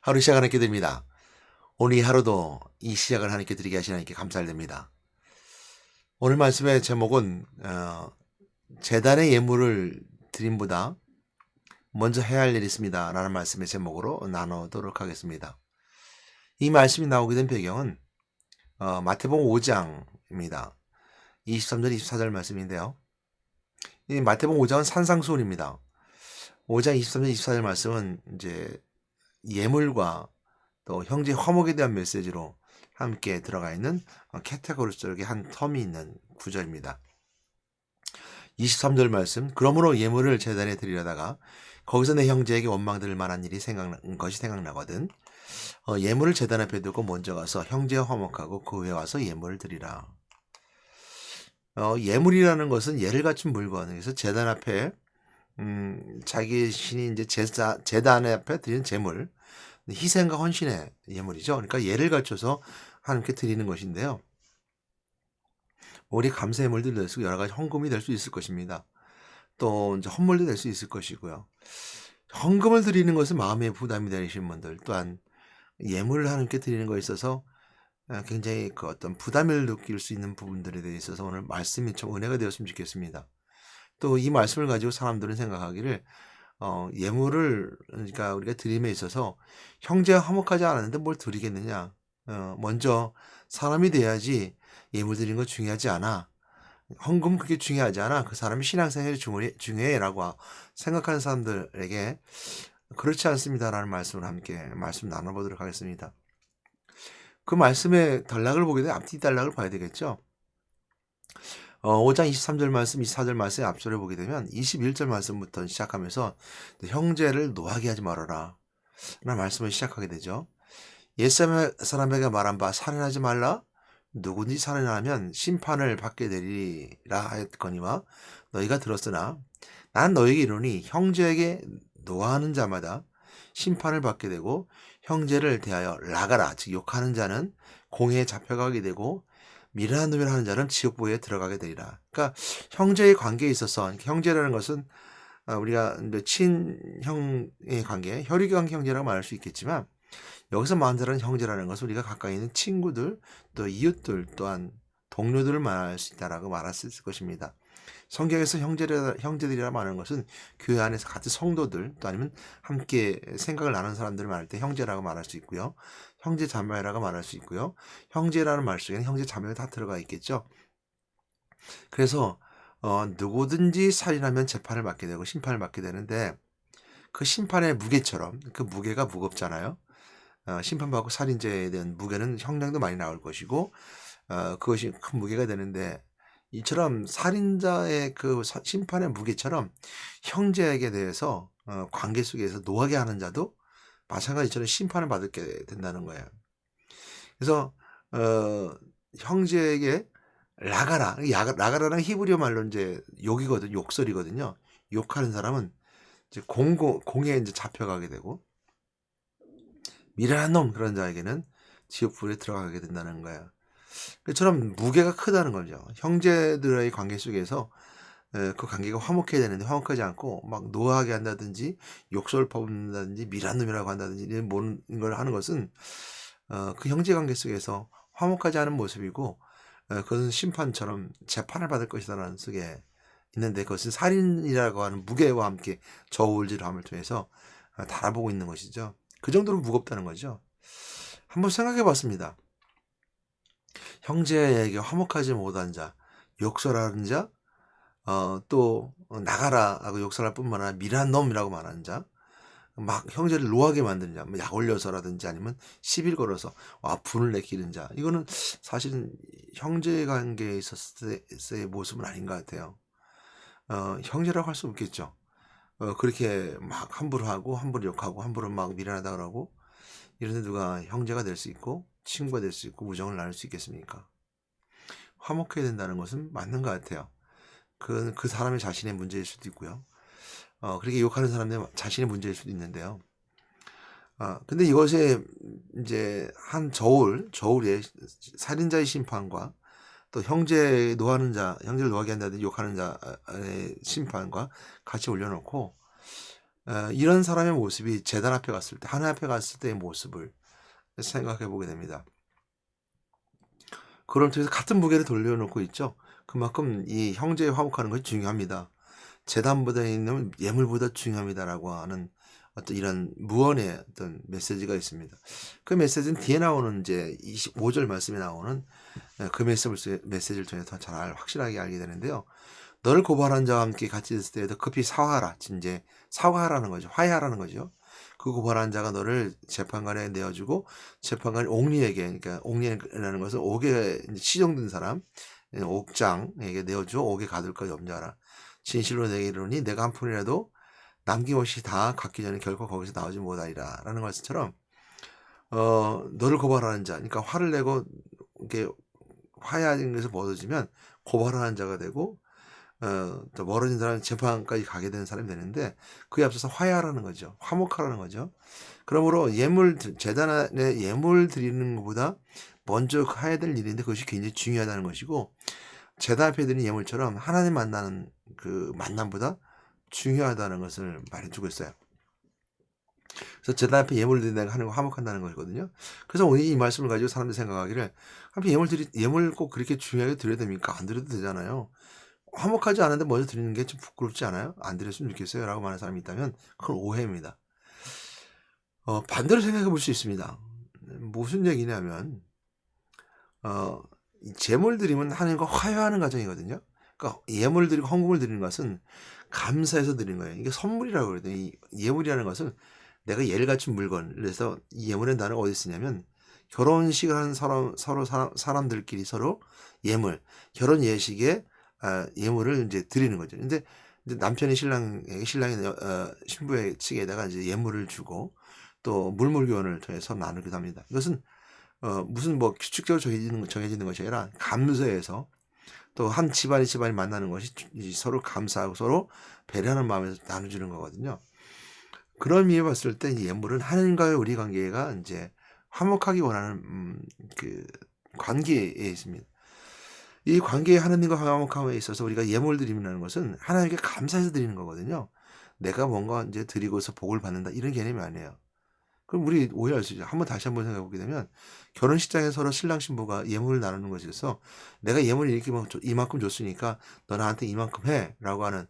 하루 시작을 하게 됩니다. 오늘 이 하루도 이 시작을 하나님께 드리게 하시는 하나님께 감사드립니다. 오늘 말씀의 제목은 재단의 예물을 드림보다 먼저 해야 할 일이 있습니다 라는 말씀의 제목으로 나누도록 하겠습니다. 이 말씀이 나오게 된 배경은 마태복음 5장입니다. 23절 24절 말씀인데요. 이 마태복음 5장은 산상수훈입니다. 5장 23절 24절 말씀은 이제 예물과 또 형제 화목에 대한 메시지로 함께 들어가 있는 캐테고리 속에 한 텀이 있는 구절입니다. 23절 말씀, 그러므로 예물을 제단에 드리려다가 거기서 내 형제에게 원망될 만한 일이 생각나거든 예물을 제단 앞에 두고 먼저 가서 형제와 화목하고 그 후에 와서 예물을 드리라. 예물이라는 것은 예를 갖춘 물건, 그래서 제단 앞에 자기 신이 이제 제단 앞에 드리는 제물, 희생과 헌신의 예물이죠. 그러니까 예를 갖춰서 하나님께 드리는 것인데요. 우리 감사 예물도 될 수, 여러 가지 헌금이 될 수 있을 것입니다. 또 이제 헌물도 될 수 있을 것이고요. 헌금을 드리는 것은 마음의 부담이 되시는 분들, 또한 예물을 하나님께 드리는 것에 있어서 굉장히 그 어떤 부담을 느낄 수 있는 부분들에 대해 있어서 오늘 말씀이 좀 은혜가 되었으면 좋겠습니다. 또 이 말씀을 가지고 사람들은 생각하기를 예물을, 그러니까 우리가 드림에 있어서 형제와 화목하지 않았는데 뭘 드리겠느냐. 먼저 사람이 돼야지 예물 드리는 거 중요하지 않아. 헌금 그게 중요하지 않아. 그 사람이 신앙생활이 중요해라고 생각하는 사람들에게 그렇지 않습니다라는 말씀을 함께 말씀 나눠보도록 하겠습니다. 그 말씀의 단락을 보게 되면 앞뒤 단락을 봐야 되겠죠. 5장 23절 말씀, 24절 말씀의 앞절을 보게 되면 21절 말씀부터 시작하면서 형제를 노하게 하지 말아라 라는 말씀을 시작하게 되죠. 옛 사람에게 말한 바 살인하지 말라. 누구든지 살인하면 심판을 받게 되리라 하였거니와 너희가 들었으나 난 너희에게 이르노니 형제에게 노하는 자마다 심판을 받게 되고 형제를 대하여 라가라 즉 욕하는 자는 공회에 잡혀가게 되고 미련한 놈이라 하는 자는 지옥부에 들어가게 되리라. 그러니까 형제의 관계에 있어서 형제라는 것은 우리가 친형의 관계, 혈육관 형제라고 말할 수 있겠지만 여기서 말하는 형제라는 것은 우리가 가까이 있는 친구들, 또 이웃들, 또한 동료들을 말할 수 있다라고 말할 수 있을 것입니다. 성경에서 형제들이라 말하는 것은 교회 안에서 같은 성도들, 또 아니면 함께 생각을 나누는 사람들을 말할 때 형제라고 말할 수 있고요. 형제 자매라고 말할 수 있고요. 형제라는 말 속에는 형제 자매가 다 들어가 있겠죠. 그래서 누구든지 살인하면 재판을 받게 되고 심판을 받게 되는데 그 심판의 무게처럼 그 무게가 무겁잖아요. 심판받고 살인죄에 대한 무게는 형량도 많이 나올 것이고 그것이 큰 무게가 되는데 이처럼 살인자의 그 심판의 무게처럼 형제에게 대해서 관계 속에서 노하게 하는 자도 마찬가지처럼 심판을 받게 된다는 거예요. 그래서 형제에게 라가라는 히브리어 말로 이제 욕이거든, 욕설이거든요. 욕하는 사람은 이제 공에 이제 잡혀가게 되고 미련한 놈 그런 자에게는 지옥불에 들어가게 된다는 거예요. 그처럼 무게가 크다는 거죠. 형제들의 관계 속에서 그 관계가 화목해야 되는데 화목하지 않고 막 노하게 한다든지 욕설 퍼붓는다든지 미련한 놈이라고 한다든지 이런 걸 하는 것은 그 형제 관계 속에서 화목하지 않은 모습이고 그것은 심판처럼 재판을 받을 것이다라는 속에 있는데 그것은 살인이라고 하는 무게와 함께 저울질함을 통해서 달아보고 있는 것이죠. 그 정도로 무겁다는 거죠. 한번 생각해 봤습니다. 형제에게 화목하지 못한 자, 욕설하는 자, 또 나가라 하고 욕설할 뿐만 아니라 미련한 놈이라고 말하는 자, 막 형제를 노하게 만드는 자, 약 올려서라든지 아니면 시비를 걸어서 분을 내키는 자, 이거는 사실은 형제 관계에 있었을 때의 모습은 아닌 것 같아요. 형제라고 할 수 없겠죠. 그렇게 막 함부로 하고 함부로 욕하고 함부로 막 미련하다 그러고 이런데 누가 형제가 될 수 있고 친구가 될 수 있고 우정을 나눌 수 있겠습니까? 화목해야 된다는 것은 맞는 것 같아요. 그 사람의 자신의 문제일 수도 있고요. 그렇게 욕하는 사람의 자신의 문제일 수도 있는데요. 근데 이것에 이제 한 저울에 살인자의 심판과 또 형제를 노하게 한다든지 욕하는 자의 심판과 같이 올려놓고 이런 사람의 모습이 제단 앞에 갔을 때, 하나님 앞에 갔을 때의 모습을 생각해 보게 됩니다. 그런 통해서 같은 무게를 돌려놓고 있죠. 그만큼 이 형제에 화목하는 것이 중요합니다. 재단보다 있는 예물보다 중요합니다라고 하는 어떤 이런 무언의 어떤 메시지가 있습니다. 그 메시지는 뒤에 나오는 이제 25절 말씀에 나오는 그 메시지를 통해서 더 잘 확실하게 알게 되는데요. 너를 고발한 자와 함께 같이 있을 때에도 급히 사화하라. 이제 사과하라는 거죠. 화해하라는 거죠. 그 고발한 자가 너를 재판관에 내어주고 재판관이 옥리에게, 그러니까 옥리라는 것은 옥에 시정된 사람, 옥장에게 내어주어 옥에 가둘 것 염려하라. 진실로 내게 이르노니 내가 한 푼이라도 남김없이 다 갚기 전에 결코 거기서 나오지 못하리라 라는 것처럼 너를 고발하는 자, 그러니까 화를 내고 이렇게 화해하는 것에서 멀어지면 고발하는 자가 되고 또 멀어진 사람은 재판까지 가게 되는 사람이 되는데 그에 앞서서 화해하라는 거죠. 화목하라는 거죠. 그러므로 재단에 예물 드리는 것보다 먼저 해야 될 일인데 그것이 굉장히 중요하다는 것이고 재단 앞에 드리는 예물처럼 하나님 만나는 그 만남보다 중요하다는 것을 말해주고 있어요. 그래서 재단 앞에 예물 드린다는 거 하는 거 화목한다는 것이거든요. 그래서 오늘 이 말씀을 가지고 사람들이 생각하기를 하필 예물 꼭 그렇게 중요하게 드려야 됩니까? 안 드려도 되잖아요. 화목하지 않은데 먼저 드리는 게 좀 부끄럽지 않아요? 안 드렸으면 좋겠어요 라고 말하는 사람이 있다면 그건 오해입니다. 반대로 생각해 볼 수 있습니다. 무슨 얘기냐면 제물 드리면 하나님과 화해하는 과정이거든요. 그러니까 예물 드리고 헌금을 드리는 것은 감사해서 드리는 거예요. 이게 선물이라고 그러거든요. 이 예물이라는 것은 내가 예를 갖춘 물건. 그래서 이 예물의 단어가 어디 쓰냐면 결혼식을 하는 사람들끼리 서로 예물, 결혼 예식에 예물을 이제 드리는 거죠. 근데 남편이 신랑이 신부의 측에다가 이제 예물을 주고 또 물물교환을 통해서 나누기도 합니다. 이것은 무슨 뭐 규칙적으로 정해지는 것이 아니라 감사해서 또 한 집안이 만나는 것이 서로 감사하고 서로 배려하는 마음에서 나눠주는 거거든요. 그런 의미에 봤을 때 예물은 하나님과의 우리 관계가 이제 화목하기 원하는 그 관계에 있습니다. 이 관계에 하나님과 화목함에 있어서 우리가 예물 드린다는 것은 하나님께 감사해서 드리는 거거든요. 내가 뭔가 이제 드리고서 복을 받는다 이런 개념이 아니에요. 그럼 우리 오해할 수 있죠. 다시 한번 생각해 보게 되면 결혼식장에 서로 신랑 신부가 예물을 나누는 것에서 내가 예물을 이렇게 이만큼 줬으니까 너 나한테 이만큼 해라고 하는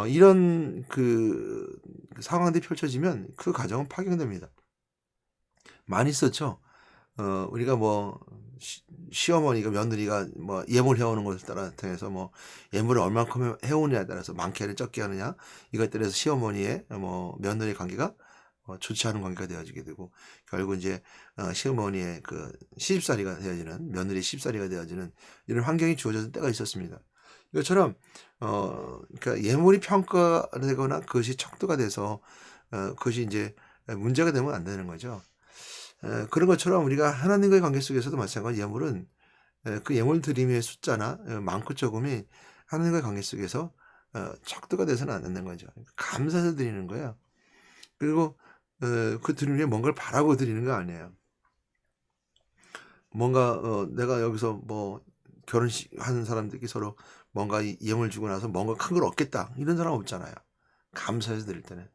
이런 그 상황들이 펼쳐지면 그 가정은 파괴됩니다. 많이 있었죠. 우리가 뭐 시어머니가 며느리가 뭐 예물 해오는 것을 통해서 뭐 예물을 얼만큼 해오느냐에 따라서 많게 하느냐 적게 하느냐 이것 따라서 시어머니의 뭐 며느리 관계가 좋지 않은 관계가 되어지게 되고 결국 이제 시어머니의 그 시집살이가 되어지는 며느리 시집살이가 되어지는 이런 환경이 주어졌을 때가 있었습니다. 이것처럼 그러니까 예물이 평가되거나 그것이 척도가 돼서 그것이 이제 문제가 되면 안 되는 거죠. 그런 것처럼 우리가 하나님과의 관계 속에서도 마찬가지 예물은 그 예물 드림의 숫자나 많고 적음이 하나님과의 관계 속에서 척도가 돼서는 안 되는 거죠. 감사해서 드리는 거예요. 그리고 그 드리는 게 뭔가를 바라고 드리는 거 아니에요. 뭔가 내가 여기서 뭐 결혼식 하는 사람들끼리 서로 뭔가 예물 주고 나서 뭔가 큰 걸 얻겠다 이런 사람 없잖아요. 감사해서 드릴 때는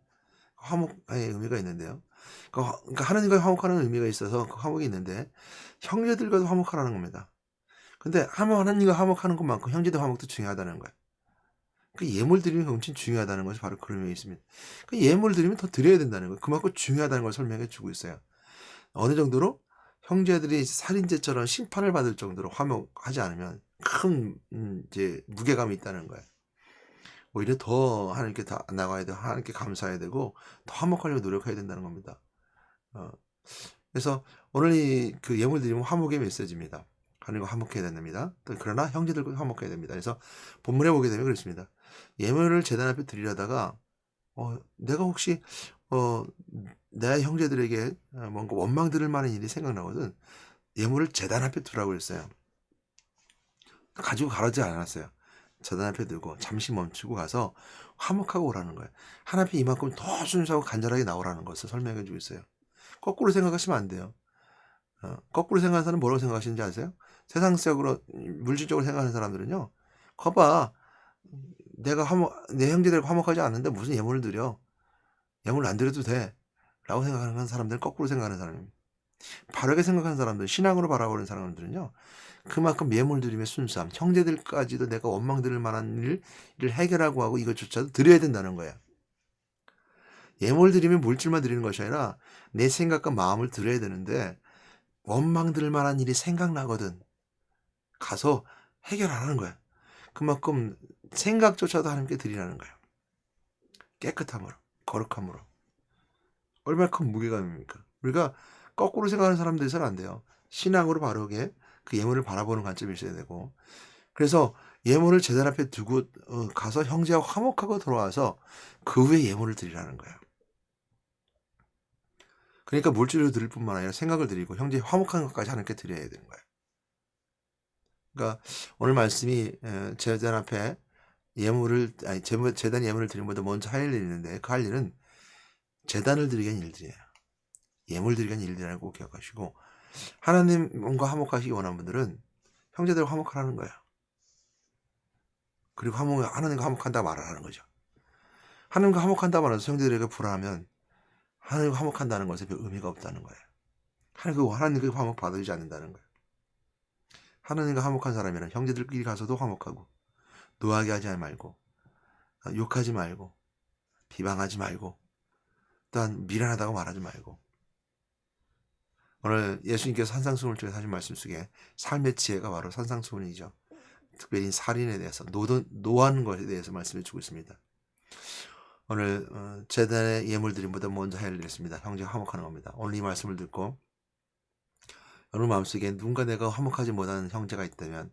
화목의 의미가 있는데요. 그러니까 하나님과 화목하는 의미가 있어서 그 화목이 있는데 형제들과도 화목하라는 겁니다. 근데 하나님과 화목하는 것만큼 형제들 화목도 중요하다는 거예요. 그 예물 드리는 게 엄청 중요하다는 것이 바로 그런 의미가 있습니다. 그 예물 드리면 더 드려야 된다는 거예요. 그만큼 중요하다는 걸 설명해 주고 있어요. 어느 정도로 형제들이 살인죄처럼 심판을 받을 정도로 화목하지 않으면 큰 이제 무게감이 있다는 거예요. 오히려 더 하나님께 다 나가야 되고 하나님께 감사해야 되고 더 화목하려고 노력해야 된다는 겁니다. 그래서 오늘 그 예물 드리면 화목의 메시지입니다. 하나님과 화목해야 됩니다. 또 그러나 형제들과 화목해야 됩니다. 그래서 본문에 보게 되면 그렇습니다. 예물을 제단 앞에 드리려다가 내가 혹시 내 형제들에게 뭔가 원망 들을 만한 일이 생각나거든 예물을 제단 앞에 두라고 했어요. 가지고 가라지 않았어요. 제단 앞에 두고 잠시 멈추고 가서 화목하고 오라는 거예요. 하나님 앞에 이만큼 더 순수하고 간절하게 나오라는 것을 설명해 주고 있어요. 거꾸로 생각하시면 안 돼요. 거꾸로 생각하는 사람은 뭐라고 생각하시는지 아세요? 세상적으로 물질적으로 생각하는 사람들은요. 거봐 내 형제들과 화목하지 않는데 무슨 예물을 드려. 예물 안 드려도 돼 라고 생각하는 사람들은 거꾸로 생각하는 사람입니다. 바르게 생각하는 사람들, 신앙으로 바라보는 사람들은요, 그만큼 예물 드림의 순수함, 형제들까지도 내가 원망 들을 만한 일을 해결하고 하고 이것조차도 드려야 된다는 거예요. 예물 드리면 물질만 드리는 것이 아니라 내 생각과 마음을 드려야 되는데 원망 들을 만한 일이 생각나거든 가서 해결 안 하는 거야. 그만큼 생각조차도 하나님께 드리라는 거예요. 깨끗함으로, 거룩함으로. 얼마나 큰 무게감입니까? 우리가 거꾸로 생각하는 사람들이 있어서는 안 돼요. 신앙으로 바르게 그 예물을 바라보는 관점이 있어야 되고, 그래서 예물을 제단 앞에 두고 가서 형제와 화목하고 돌아와서 그 후에 예물을 드리라는 거예요. 그러니까 물질을 드릴 뿐만 아니라 생각을 드리고 형제의 화목한 것까지 하나님께 드려야 되는 거예요. 그러니까 오늘 말씀이 제단 앞에 제단 예물을 드리는 것보다 먼저 할 일이 있는데, 그 할 일은 제단을 드리기 위한 일들이에요. 예물 드리기 위한 일들이라고 꼭 기억하시고, 하나님과 화목하시기 원하는 분들은 형제들과 화목하라는 거예요. 그리고 하나님과 화목한다 말을 하는 거죠. 하나님과 화목한다 말해서 형제들에게 불안하면 하나님과 화목한다는 것에 별 의미가 없다는 거예요. 하나님과 화목 받아주지 않는다는 거예요. 하나님과 화목한 사람이란 형제들끼리 가서도 화목하고, 노하게 하지 말고, 욕하지 말고, 비방하지 말고, 또한 미련하다고 말하지 말고. 오늘 예수님께서 산상수훈을 통해서 하신 말씀 속에 삶의 지혜가 바로 산상수훈이죠. 특별히 살인에 대해서, 노하는 것에 대해서 말씀해 주고 있습니다. 오늘 제단의 예물 드림보다 먼저 할 일이 있습니다. 형제가 화목하는 겁니다. 오늘 이 말씀을 듣고 여러분 마음속에 누군가 내가 화목하지 못하는 형제가 있다면,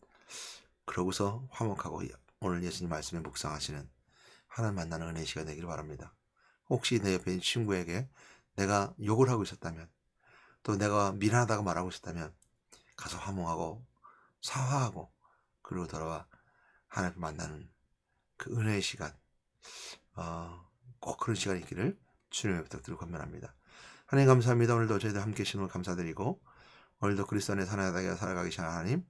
그러고서 화목하고 오늘 예수님 말씀에 묵상하시는 하나님 만나는 은혜의 시간 되기를 바랍니다. 혹시 내 옆에 있는 친구에게 내가 욕을 하고 있었다면, 또 내가 미안하다고 말하고 있었다면 가서 화목하고 사화하고 그리고 돌아와 하나님 만나는 그 은혜의 시간, 꼭 그런 시간이 있기를 주님의 부탁드리고 권면합니다. 하나님 감사합니다. 오늘도 저희들 함께 계시는 걸 감사드리고, 오늘도 그리스도 안에 살아가게 하시는 하나님,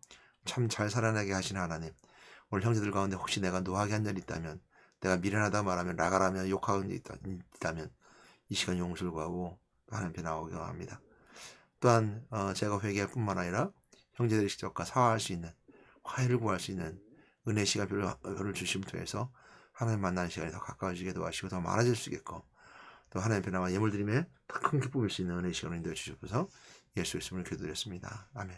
참 잘 살아나게 하시는 하나님, 오늘 형제들 가운데 혹시 내가 노하게 한 일이 있다면, 내가 미련하다 말하면, 라가라면, 욕하는 일이 있다면 이 시간 용서를 구하고 하나님께 나오기 원합니다. 또한 제가 회개할 뿐만 아니라 형제들의 직접과 사화할 수 있는, 화해를 구할 수 있는 은혜 시간 별을 주심을 통해서 하나님 만나는 시간이 더 가까워지게 도와주시고 더 많아질 수 있겠고, 또 하나님 변화와 예물 드림에 더 큰 기쁨일 수 있는 은혜 시간을 인도해 주셔서 예수 이름으로 기도드렸습니다. 아멘.